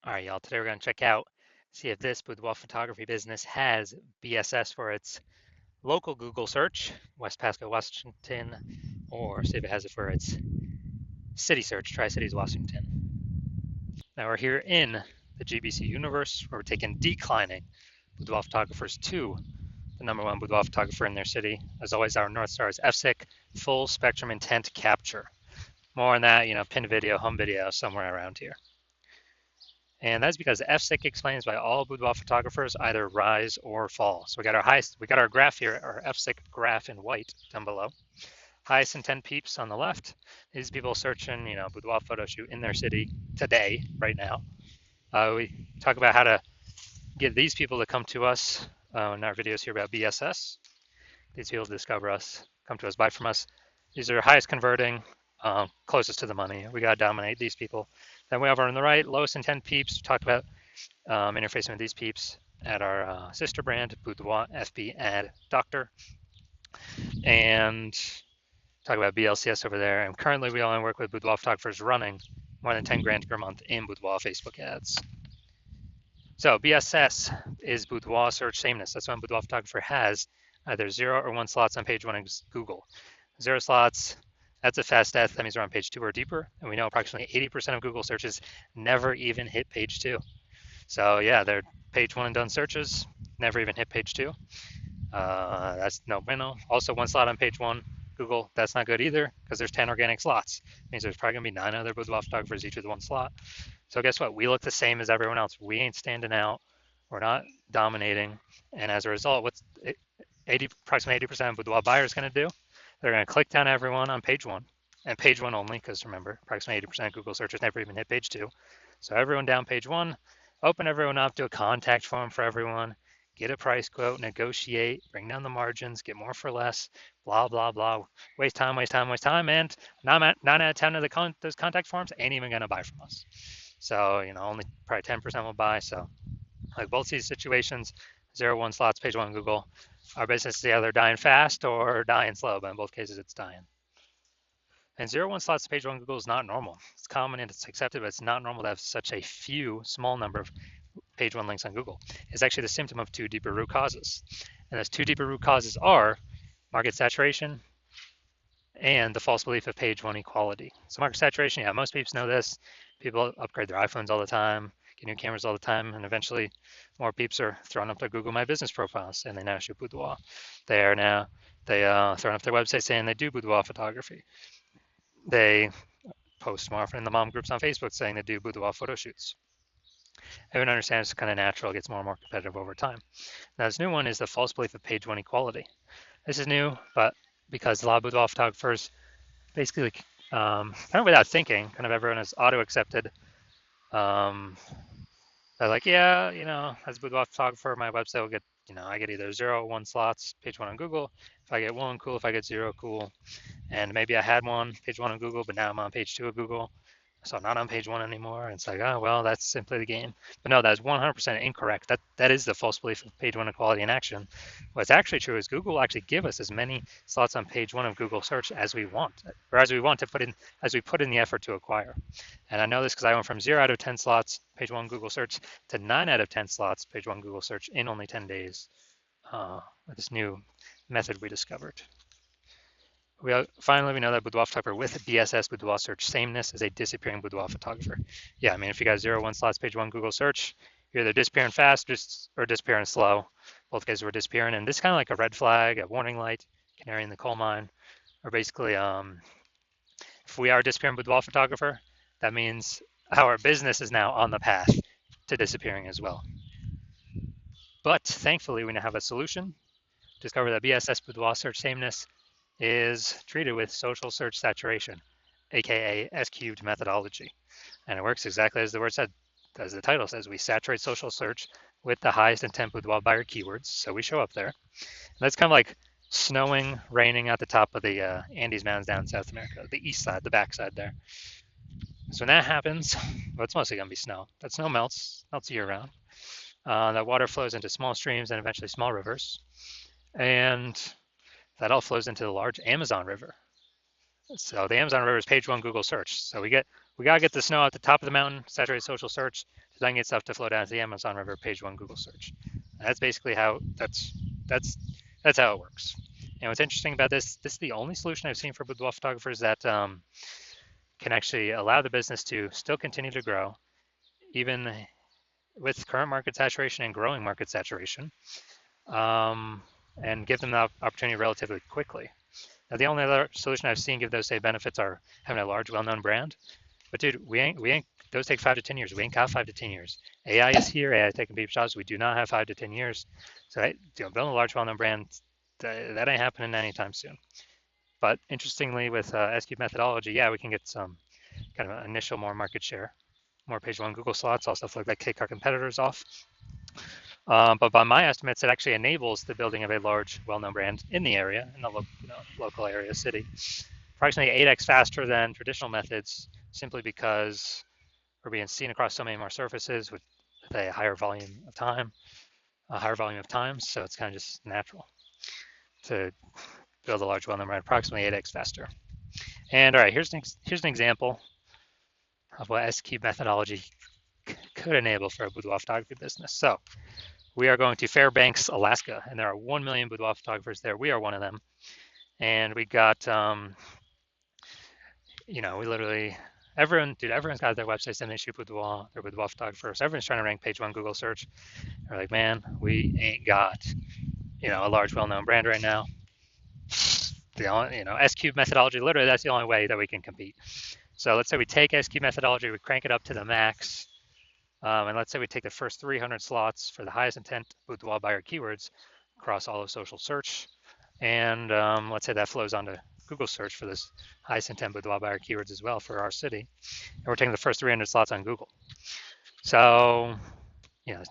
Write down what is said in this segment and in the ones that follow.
All right, y'all. Today we're going to check out, see if this boudoir photography business has BSS for its local Google search, West Pasco, Washington, or see if it has it for its city search, Tri-Cities, Washington. Now we're here in the GBC universe where we're taking declining boudoir photographers to the #1 boudoir photographer in their city. As always, our North Star is FSIC, full spectrum intent capture. More on that, pinned video, home video, somewhere around here. And that's because FSIC explains why all boudoir photographers either rise or fall. So we got our graph here, our FSIC graph in white down below. Highest intent peeps on the left. These people searching, boudoir photo shoot in their city today, right now. We talk about how to get these people to come to us in our videos here about BSS. These people discover us, come to us, buy from us. These are highest converting, closest to the money. We got to dominate these people. Then we have on the right, lowest intent peeps. We talked about interfacing with these peeps at our sister brand, Boudoir FB Ad Doctor. And talk about BLCS over there. And currently we only work with boudoir photographers running more than 10 grand per month in boudoir Facebook ads. So BSS is boudoir search sameness. That's when boudoir photographer has either 0 or 1 slots on page 1 in Google. 0 slots, that's a fast death. That means we're on page 2 or deeper. And we know approximately 80% of Google searches never even hit page 2. So yeah, they're page 1 and done searches, never even hit page 2. That's no bueno. Also 1 slot on page 1, Google, that's not good either because there's 10 organic slots. It means there's probably gonna be 9 other boudoir photographers each with 1 slot. So guess what? We look the same as everyone else. We ain't standing out. We're not dominating. And as a result, what's approximately 80% of boudoir buyers going to do? They're going to click down everyone on page 1 and page 1 only, because remember, approximately 80% of Google searches never even hit page 2. So everyone down page 1, open everyone up, do a contact form for everyone, get a price quote, negotiate, bring down the margins, get more for less, blah, blah, blah. Waste time, and 9 out of 10 of those contact forms ain't even going to buy from us. So, only probably 10% will buy. So, like both these situations, 0, 1 slots, page 1 Google, our business is either dying fast or dying slow, but in both cases, it's dying. And 0, 1 slots, page 1 Google is not normal. It's common and it's accepted, but it's not normal to have such a small number of page 1 links on Google. It's actually the symptom of 2 deeper root causes. And those 2 deeper root causes are market saturation and the false belief of page 1 equality. So market saturation, yeah, most people know this. People upgrade their iPhones all the time, get new cameras all the time, and eventually more peeps are throwing up their Google My Business profiles, and they now shoot boudoir. They throwing up their website saying they do boudoir photography. They post more often in the mom groups on Facebook saying they do boudoir photo shoots. Everyone understands it's kind of natural, it gets more and more competitive over time. Now this new one is the false belief of page 1 equality. This is new, but because a lot of boudoir photographers basically kind of without thinking, kind of everyone is auto-accepted. They're like, yeah, as a boudoir photographer, my website will get, I get either 0 or 1 slots, page 1 on Google. If I get 1, cool. If I get 0, cool. And maybe I had page 1 on Google, but now I'm on page 2 of Google. So I'm not on page 1 anymore. And it's like, oh, well, that's simply the game. But no, that's 100% incorrect. That is the false belief of page 1 equality in action. What's actually true is Google will actually give us as many slots on page 1 of Google search as we want, or as we want to as we put in the effort to acquire. And I know this because I went from 0 out of 10 slots, page 1 Google search, to 9 out of 10 slots, page 1 Google search in only 10 days with this new method we discovered. Finally, we know that boudoir photographer with BSS, boudoir search sameness, is a disappearing boudoir photographer. Yeah, I mean, if you got 0, 1 slots, page 1 Google search, you're either disappearing fast or disappearing slow. Both cases were disappearing, and this is kind of like a red flag, a warning light, canary in the coal mine, or basically, if we are a disappearing boudoir photographer, that means our business is now on the path to disappearing as well. But thankfully, we now have a solution. Discover that BSS, boudoir search sameness, is treated with social search saturation, aka S-cubed methodology. And it works exactly as the word said, as the title says. We saturate social search with the highest intent boudoir buyer keywords, so we show up there. And that's kind of like snowing, raining at the top of the Andes Mountains down in South America, the east side, the backside there. So when that happens, well, it's mostly going to be snow. That snow melts year round. That water flows into small streams and eventually small rivers. And that all flows into the large Amazon River. So the Amazon River is page 1 Google search. So we gotta get the snow at the top of the mountain, saturate social search, designing itself to flow down to the Amazon River page one Google search. And that's basically how that's that's how it works. And what's interesting about this is the only solution I've seen for boudoir photographers that can actually allow the business to still continue to grow, even with current market saturation and growing market saturation, and give them the opportunity relatively quickly. Now, the only other solution I've seen give those same benefits are having a large, well-known brand. But dude, we ain't. Those take 5 to 10 years. We ain't got 5 to 10 years. AI is here. AI is taking people's jobs. We do not have 5 to 10 years. So, building a large, well-known brand, that ain't happening anytime soon. But interestingly, with S-Cube methodology, yeah, we can get some kind of initial more market share, more page one Google slots, also like kick our competitors off. But by my estimates, it actually enables the building of a large, well-known brand in the area, in the local area, city, approximately 8x faster than traditional methods, simply because we're being seen across so many more surfaces with a higher volume of time, so it's kind of just natural to build a large, well-known brand approximately 8x faster. And all right, here's an example of what S-Cube methodology could enable for a boudoir photography business. So we are going to Fairbanks, Alaska, and there are 1 million boudoir photographers there. We are one of them. And we got, we literally, everyone's got their websites and they shoot boudoir, they're boudoir photographers. Everyone's trying to rank page one Google search. They're like, man, we ain't got, a large, well-known brand right now. The only, S-Cube methodology, literally that's the only way that we can compete. So let's say we take S-Cube methodology, we crank it up to the max, and let's say we take the first 300 slots for the highest intent boudoir buyer keywords across all of social search, and let's say that flows onto Google search for this highest intent boudoir buyer keywords as well for our city, and we're taking the first 300 slots on Google. So,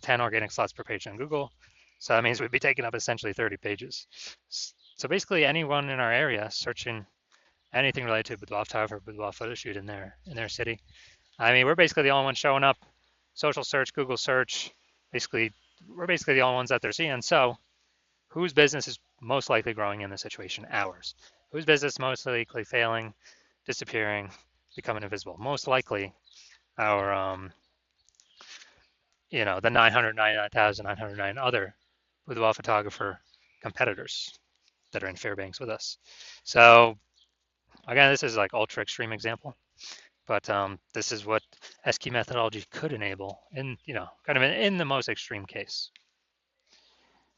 10 organic slots per page on Google. So that means we'd be taking up essentially 30 pages. So basically, anyone in our area searching anything related to boudoir photography, boudoir photo shoot in their city. I mean, we're basically the only ones showing up. Social search, Google search, we're basically the only ones that they're seeing. So whose business is most likely growing in this situation? Ours. Whose business most likely failing, disappearing, becoming invisible? Most likely our, the 999,909 other boudoir photographer competitors that are in Fairbanks with us. So again, this is like ultra extreme example, but this is what S-Cube methodology could enable in, kind of in the most extreme case.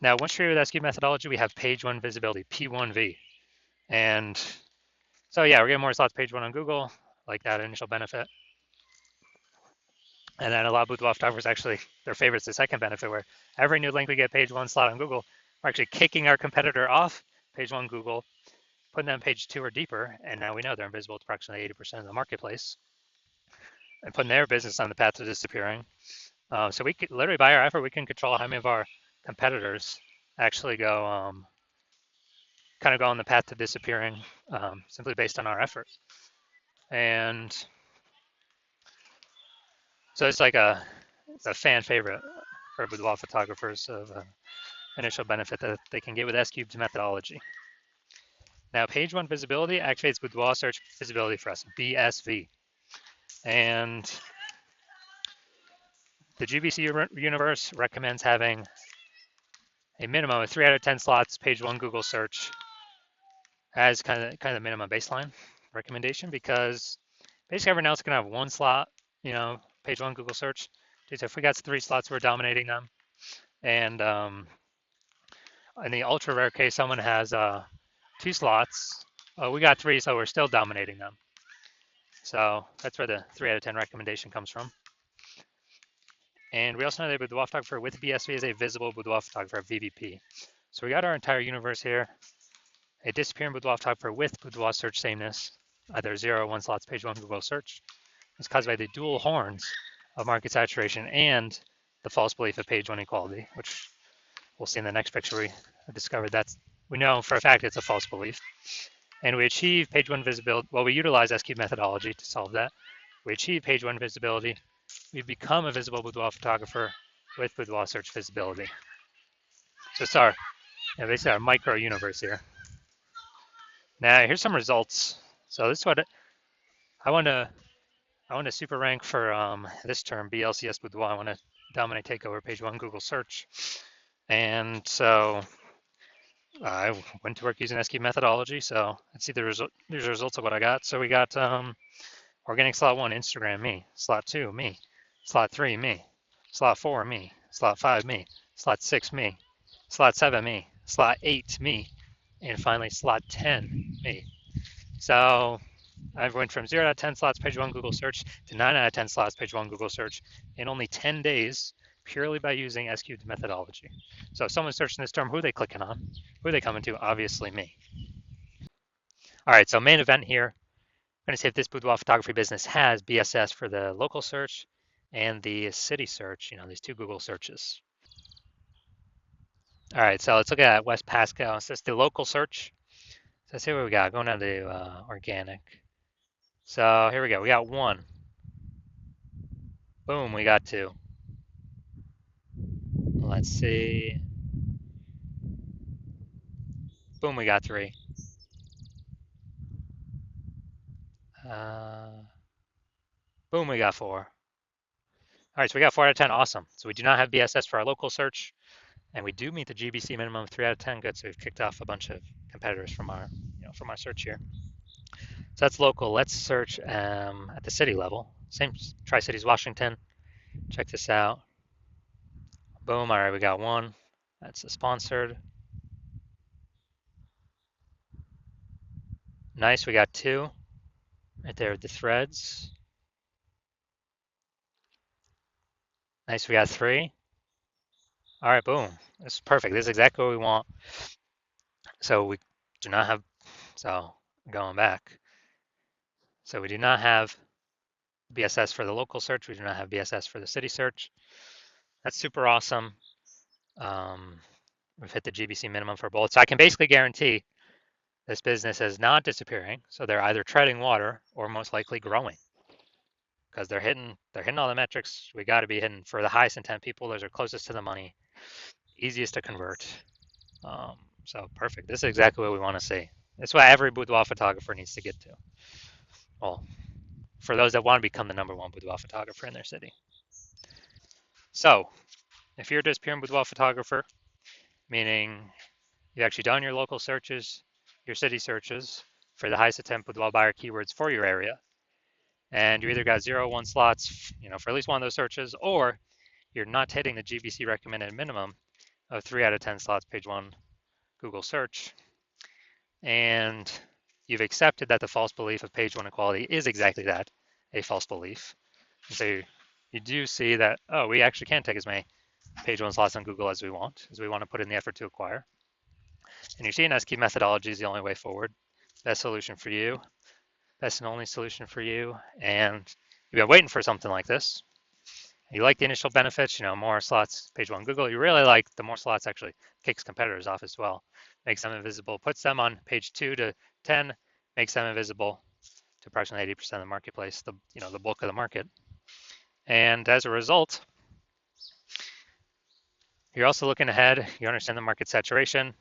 Now, once you're with S-Cube methodology, we have page one visibility, P1V. And so yeah, we're getting more slots page one on Google, like that initial benefit. And then a lot of boudoir photographers actually, their favorite's the second benefit, where every new link we get page one slot on Google, we're actually kicking our competitor off page one Google, putting them page two or deeper, and now we know they're invisible to approximately 80% of the marketplace, and putting their business on the path to disappearing. So we could literally, by our effort, we can control how many of our competitors actually go, kind of go on the path to disappearing, simply based on our effort. And so it's like it's a fan favorite for boudoir photographers of initial benefit that they can get with S-Cube's methodology. Now, page one visibility activates boudoir search visibility for us, BSV. And the GBC universe recommends having a minimum of 3 out of 10 slots page one Google search as kind of the minimum baseline recommendation, because basically everyone else can have one slot, page one Google search. So if we got 3 slots, we're dominating them. And in the ultra rare case, someone has 2 slots. We got 3, so we're still dominating them. So that's where the 3 out of 10 recommendation comes from. And we also know that boudoir photographer with BSV is a visible boudoir photographer, VBP. So we got our entire universe here. A disappearing boudoir photographer with boudoir search sameness, either 0 or 1 slots page one Google search, is caused by the dual horns of market saturation and the false belief of page one equality, which we'll see in the next picture. We discovered we know for a fact it's a false belief. And we achieve page one visibility. Well, we utilize S-Cube methodology to solve that. We achieve page one visibility. We become a visible boudoir photographer with boudoir search visibility. So it's basically our micro universe here. Now, here's some results. So this is what I want to I want to super rank for this term, BLCS Boudoir. I want to dominate, take over page one Google search. And so I went to work using SQ methodology. So let's see these are results of what I got. So we got organic slot one, Instagram, me. Slot two, me. Slot three, me. Slot four, me. Slot five, me. Slot six, me. Slot seven, me. Slot eight, me. And finally, slot 10, me. So I went from 0 out of 10 slots page one Google search to 9 out of 10 slots page one Google search in only 10 days, purely by using SQ methodology. So if someone's searching this term, who are they clicking on? Who are they coming to? Obviously me. All right, so main event here. I'm going to see if this boudoir photography business has BSS for the local search and the city search, these two Google searches. All right, so let's look at West Pasco. So it's the local search. So let's see what we got. Going down to organic. So here we go. We got one. Boom, we got two. Let's see. Boom, we got three. Uh, boom, we got four. All right, so we got 4 out of 10. Awesome. So we do not have BSS for our local search, and we do meet the GBC minimum of 3 out of 10. Good. So we've kicked off a bunch of competitors from our, from our search here. So that's local. Let's search at the city level. Same Tri-Cities, Washington. Check this out. Boom. All right, we got one. That's a sponsored. Nice. We got two right there with the threads. Nice. We got three. All right, boom. This is perfect. This is exactly what we want. So we do not have, so going back. So we do not have BSS for the local search. We do not have BSS for the city search. That's super awesome. We've hit the GBC minimum for both. So I can basically guarantee this business is not disappearing. So they're either treading water or most likely growing because they're hitting all the metrics. We got to be hitting for the highest intent people. Those are closest to the money, easiest to convert. So perfect. This is exactly what we want to see. That's what every boudoir photographer needs to get to. Well, for those that want to become the number one boudoir photographer in their city. So if you're just pure boudoir photographer, meaning you've actually done your local searches, your city searches for the highest attempt boudoir buyer keywords for your area, and you either got 0, 1 slots, for at least one of those searches, or you're not hitting the GBC recommended minimum of 3 out of 10 slots page one Google search, and you've accepted that the false belief of page one equality is exactly that, a false belief. And so you do see that, oh, we actually can take as many page one slots on Google as we want to put in the effort to acquire. And you're seeing SQ methodology is the only way forward. Best solution for you, best and only solution for you. And you've been waiting for something like this. You like the initial benefits, more slots, page one Google. You really like the more slots actually kicks competitors off as well, makes them invisible, puts them on page 2 to 10, makes them invisible to approximately 80% of the marketplace, the bulk of the market. And as a result, you're also looking ahead. You understand the market saturation.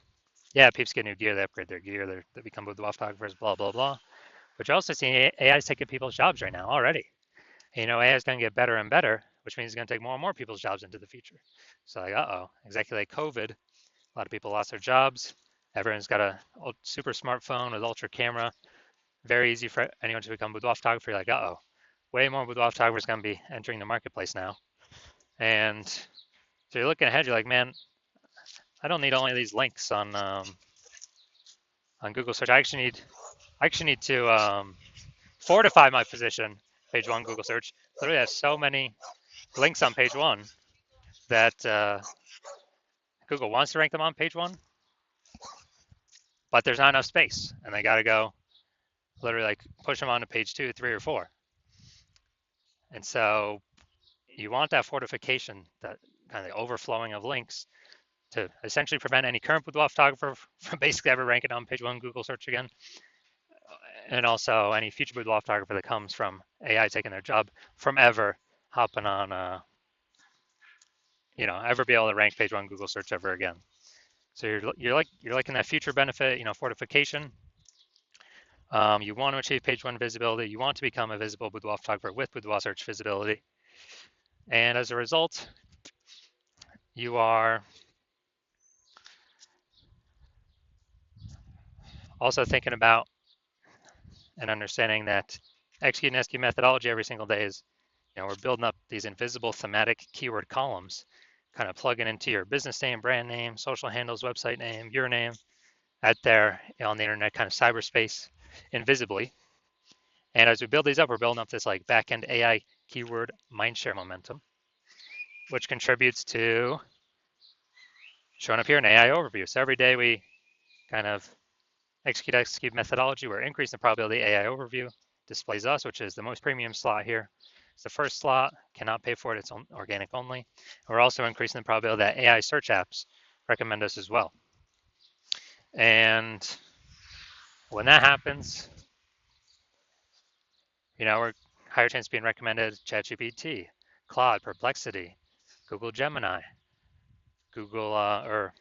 Yeah, peeps get new gear, they upgrade their gear, they become boudoir photographers, blah, blah, blah. But you're also seeing AI is taking people's jobs right now already. AI is going to get better and better, which means it's going to take more and more people's jobs into the future. So like, exactly like COVID, a lot of people lost their jobs. Everyone's got a super smartphone with ultra camera. Very easy for anyone to become boudoir photographer. You're like, way more boudoir photographers going to be entering the marketplace now. And so you're looking ahead, you're like, man, I don't need only these links on Google search. I actually need to fortify my position page one Google search. Literally has so many links on page one that Google wants to rank them on page one, but there's not enough space, and they got to go literally like push them on to page 2, 3, or 4. And so you want that fortification, that kind of overflowing of links to essentially prevent any current boudoir photographer from basically ever ranking on page one Google search again. And also any future boudoir photographer that comes from AI taking their job from ever hopping on, ever be able to rank page one Google search ever again. So you're liking that future benefit, fortification. You want to achieve page one visibility. You want to become a visible boudoir photographer with boudoir search visibility. And as a result, you are also thinking about and understanding that executing SQ methodology every single day is, we're building up these invisible thematic keyword columns, kind of plugging into your business name, brand name, social handles, website name, your name, out there on the internet, kind of cyberspace, invisibly. And as we build these up, we're building up this like back-end AI keyword mindshare momentum, which contributes to showing up here in AI overview. So every day we kind of execute methodology, we're increasing the probability AI overview displays us, which is the most premium slot here. It's the first slot, cannot pay for it, it's organic only. We're also increasing the probability that AI search apps recommend us as well. And when that happens, we're higher chance of being recommended ChatGPT, Claude, Perplexity, Google Gemini, Google or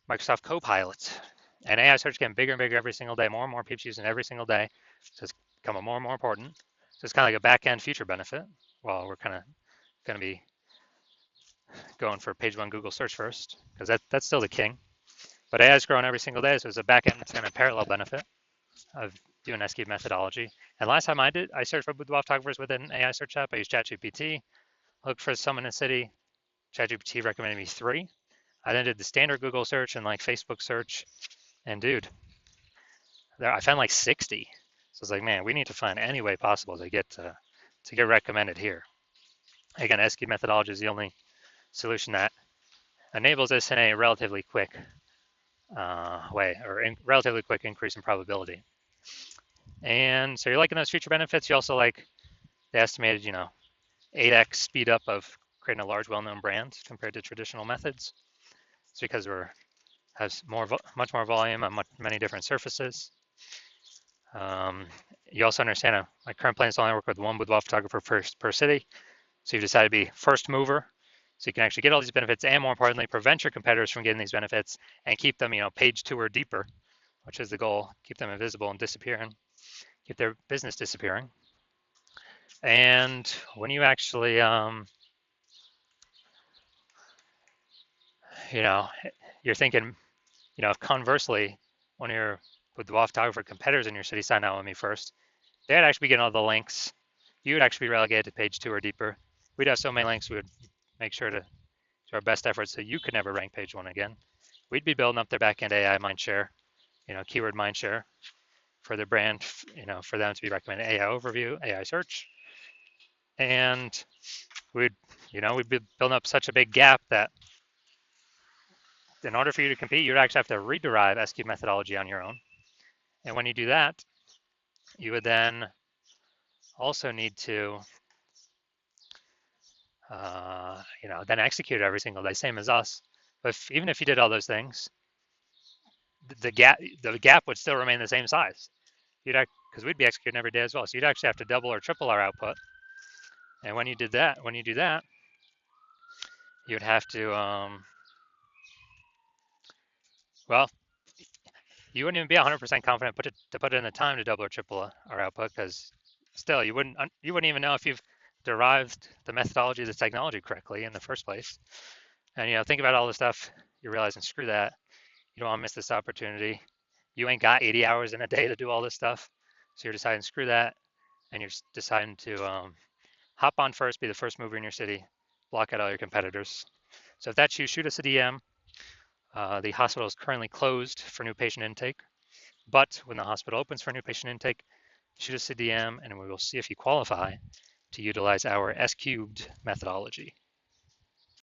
Microsoft Copilot. And AI search getting bigger and bigger every single day. More and more people using it every single day. So it's becoming more and more important. So it's kind of like a back-end future benefit. Well, we're kind of going to be going for page one Google search first, because that's still the king. But AI is growing every single day, so it's a back-end kind of parallel benefit of doing SQ methodology. And last time I searched for boudoir photographers with an AI search app. I used ChatGPT, looked for someone in the city. ChatGPT recommended me 3. I then did the standard Google search and like Facebook search, and dude, I found like 60. So it's like, man, we need to find any way possible to get recommended here. Again, SQ methodology is the only solution that enables this in a relatively quick way, or relatively quick increase in probability. And so you're liking those feature benefits. You also like the estimated, 8x speed up of creating a large, well-known brand compared to traditional methods. It's because has much more volume on many different surfaces. You also understand my current plan is to only work with one boudoir photographer per city. So you've decided to be first mover, so you can actually get all these benefits, and more importantly, prevent your competitors from getting these benefits and keep them, page 2 or deeper, which is the goal. Keep them invisible and disappearing, keep their business disappearing. And when you actually, you're thinking, conversely, when your boudoir photographer competitors in your city sign out with me first, they'd actually be getting all the links. You would actually be relegated to page 2 or deeper. We'd have so many links, we would make sure to do our best efforts so you could never rank page 1 again. We'd be building up their backend AI mindshare, keyword mindshare for their brand, for them to be recommended AI overview, AI search. And we'd be building up such a big gap that in order for you to compete, you'd actually have to rederive SQ methodology on your own. And when you do that, you would then also need to, then execute it every single day, same as us. But even if you did all those things, the gap would still remain the same size. Because we'd be executing every day as well. So you'd actually have to double or triple our output. And when you do that, you'd have to, well, you wouldn't even be 100% confident to put in the time to double or triple our output, because still you wouldn't even know if you've derived the methodology of the technology correctly in the first place. And think about all the stuff you're realizing, screw that. You don't want to miss this opportunity. You ain't got 80 hours in a day to do all this stuff. So you're deciding, screw that. And you're deciding to hop on first, be the first mover in your city, block out all your competitors. So if that's you, shoot us a DM. The hospital is currently closed for new patient intake, but when the hospital opens for new patient intake, shoot us a DM and we will see if you qualify to utilize our S cubed methodology.